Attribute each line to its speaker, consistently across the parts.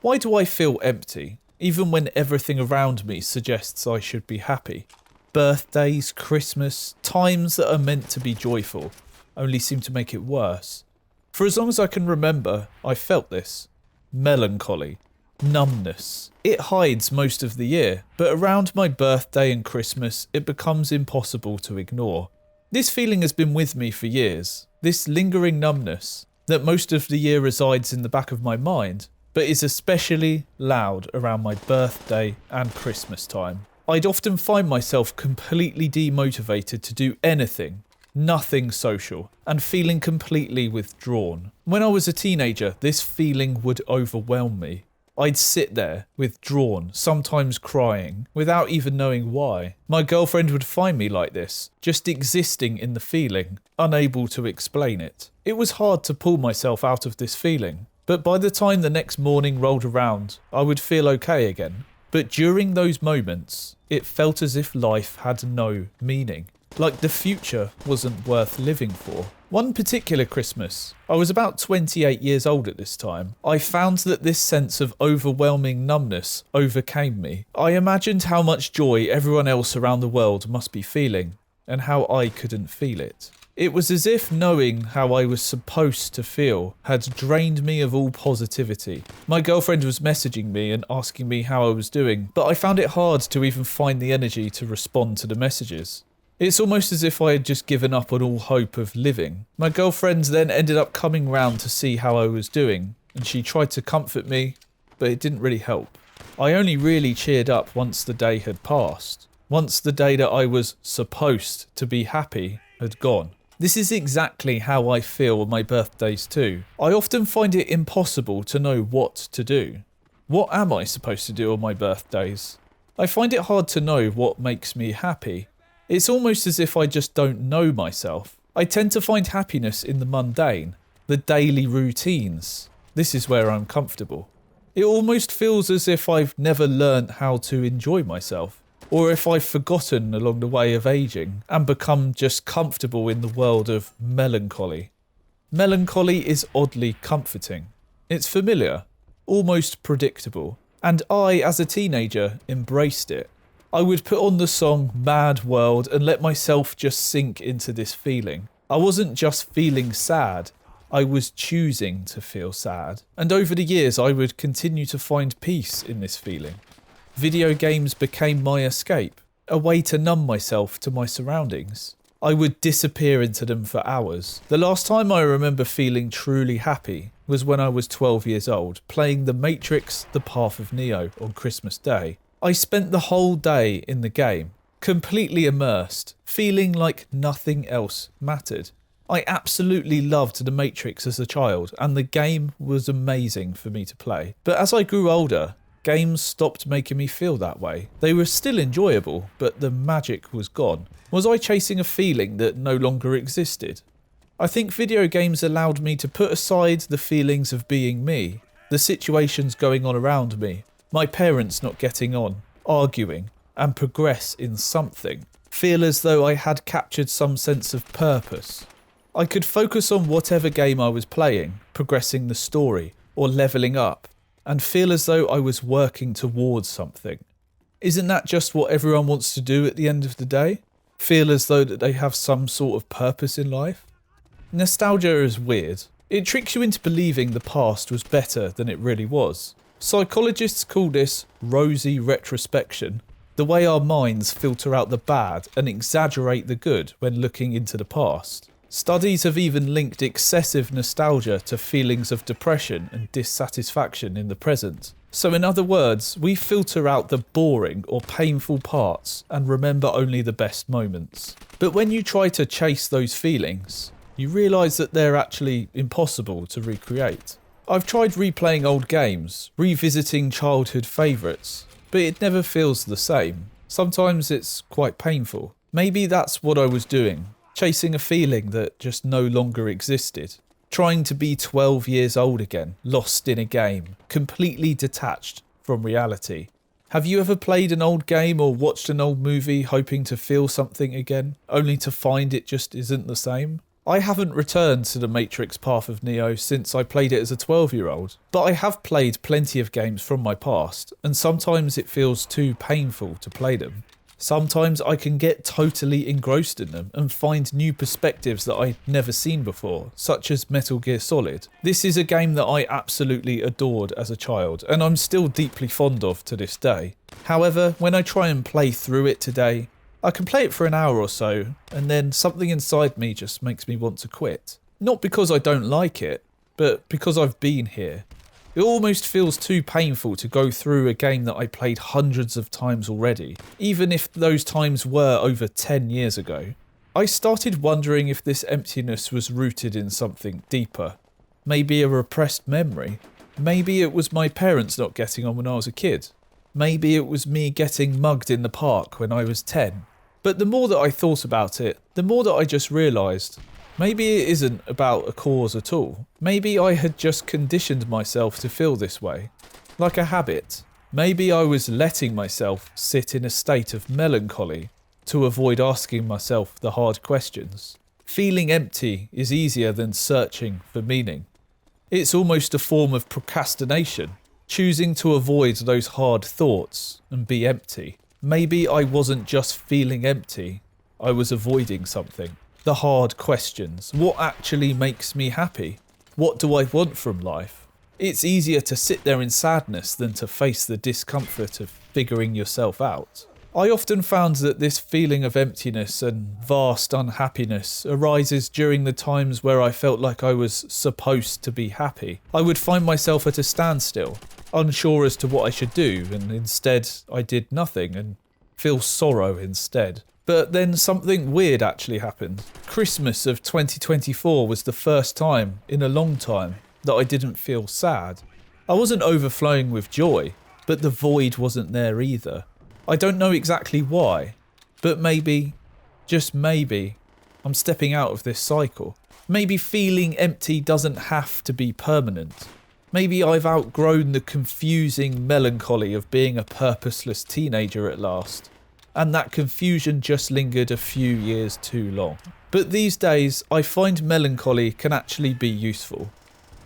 Speaker 1: Why do I feel empty, even when everything around me suggests I should be happy? Birthdays, Christmas, times that are meant to be joyful, only seem to make it worse. For as long as I can remember, I felt this. Melancholy. Numbness. It hides most of the year, but around my birthday and Christmas, it becomes impossible to ignore. This feeling has been with me for years. This lingering numbness that most of the year resides in the back of my mind, but is especially loud around my birthday and Christmas time. I'd often find myself completely demotivated to do anything, nothing social, and feeling completely withdrawn. When I was a teenager, this feeling would overwhelm me. I'd sit there, withdrawn, sometimes crying, without even knowing why. My girlfriend would find me like this, just existing in the feeling, unable to explain it. It was hard to pull myself out of this feeling, but by the time the next morning rolled around, I would feel okay again. But during those moments, it felt as if life had no meaning, like the future wasn't worth living for. One particular Christmas, I was about 28 years old at this time, I found that this sense of overwhelming numbness overcame me. I imagined how much joy everyone else around the world must be feeling, and how I couldn't feel it. It was as if knowing how I was supposed to feel had drained me of all positivity. My girlfriend was messaging me and asking me how I was doing, but I found it hard to even find the energy to respond to the messages. It's almost as if I had just given up on all hope of living. My girlfriend then ended up coming round to see how I was doing, and she tried to comfort me, but it didn't really help. I only really cheered up once the day had passed. Once the day that I was supposed to be happy had gone. This is exactly how I feel on my birthdays too. I often find it impossible to know what to do. What am I supposed to do on my birthdays? I find it hard to know what makes me happy. It's almost as if I just don't know myself. I tend to find happiness in the mundane, the daily routines. This is where I'm comfortable. It almost feels as if I've never learnt how to enjoy myself, or if I've forgotten along the way of aging and become just comfortable in the world of melancholy. Melancholy is oddly comforting. It's familiar, almost predictable, and I, as a teenager, embraced it. I would put on the song Mad World and let myself just sink into this feeling. I wasn't just feeling sad, I was choosing to feel sad. And over the years I would continue to find peace in this feeling. Video games became my escape, a way to numb myself to my surroundings. I would disappear into them for hours. The last time I remember feeling truly happy was when I was 12 years old, playing The Matrix: The Path of Neo on Christmas Day. I spent the whole day in the game, completely immersed, feeling like nothing else mattered. I absolutely loved The Matrix as a child, and the game was amazing for me to play. But as I grew older, games stopped making me feel that way. They were still enjoyable, but the magic was gone. Was I chasing a feeling that no longer existed? I think video games allowed me to put aside the feelings of being me, the situations going on around me, my parents not getting on, arguing, and progress in something. Feel as though I had captured some sense of purpose. I could focus on whatever game I was playing, progressing the story, or leveling up, and feel as though I was working towards something. Isn't that just what everyone wants to do at the end of the day? Feel as though that they have some sort of purpose in life? Nostalgia is weird. It tricks you into believing the past was better than it really was. Psychologists call this rosy retrospection, the way our minds filter out the bad and exaggerate the good when looking into the past. Studies have even linked excessive nostalgia to feelings of depression and dissatisfaction in the present. So in other words, we filter out the boring or painful parts and remember only the best moments. But when you try to chase those feelings, you realise that they're actually impossible to recreate. I've tried replaying old games, revisiting childhood favourites, but it never feels the same. Sometimes it's quite painful. Maybe that's what I was doing, chasing a feeling that just no longer existed. Trying to be 12 years old again, lost in a game, completely detached from reality. Have you ever played an old game or watched an old movie hoping to feel something again, only to find it just isn't the same? I haven't returned to the Matrix Path of Neo since I played it as a 12-year-old, but I have played plenty of games from my past, and sometimes it feels too painful to play them. Sometimes I can get totally engrossed in them and find new perspectives that I'd never seen before, such as Metal Gear Solid. This is a game that I absolutely adored as a child, and I'm still deeply fond of to this day. However, when I try and play through it today, I can play it for an hour or so, and then something inside me just makes me want to quit. Not because I don't like it, but because I've been here. It almost feels too painful to go through a game that I played hundreds of times already, even if those times were over 10 years ago. I started wondering if this emptiness was rooted in something deeper. Maybe a repressed memory. Maybe it was my parents not getting on when I was a kid. Maybe it was me getting mugged in the park when I was 10. But the more that I thought about it, the more that I just realised, maybe it isn't about a cause at all. Maybe I had just conditioned myself to feel this way, like a habit. Maybe I was letting myself sit in a state of melancholy to avoid asking myself the hard questions. Feeling empty is easier than searching for meaning. It's almost a form of procrastination, choosing to avoid those hard thoughts and be empty. Maybe I wasn't just feeling empty, I was avoiding something. The hard questions. What actually makes me happy? What do I want from life? It's easier to sit there in sadness than to face the discomfort of figuring yourself out. I often found that this feeling of emptiness and vast unhappiness arises during the times where I felt like I was supposed to be happy. I would find myself at a standstill, unsure as to what I should do, and instead I did nothing and feel sorrow instead. But then something weird actually happened. Christmas of 2024 was the first time in a long time that I didn't feel sad. I wasn't overflowing with joy, but the void wasn't there either. I don't know exactly why, but maybe, just maybe, I'm stepping out of this cycle. Maybe feeling empty doesn't have to be permanent. Maybe I've outgrown the confusing melancholy of being a purposeless teenager at last, and that confusion just lingered a few years too long. But these days, I find melancholy can actually be useful.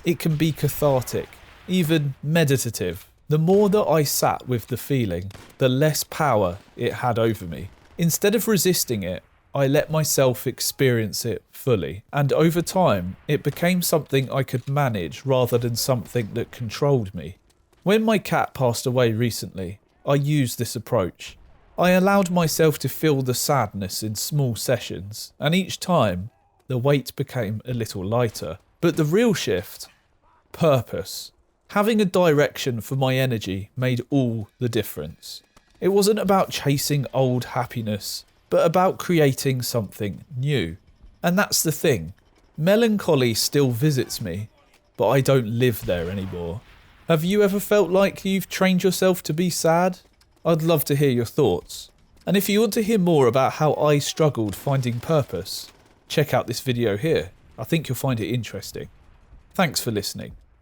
Speaker 1: It can be cathartic, even meditative. The more that I sat with the feeling, the less power it had over me. Instead of resisting it, I let myself experience it fully, and over time, it became something I could manage rather than something that controlled me. When my cat passed away recently, I used this approach. I allowed myself to feel the sadness in small sessions, and each time, the weight became a little lighter. But the real shift? Purpose. Having a direction for my energy made all the difference. It wasn't about chasing old happiness, but about creating something new. And that's the thing. Melancholy still visits me, but I don't live there anymore. Have you ever felt like you've trained yourself to be sad? I'd love to hear your thoughts. And if you want to hear more about how I struggled finding purpose, check out this video here. I think you'll find it interesting. Thanks for listening.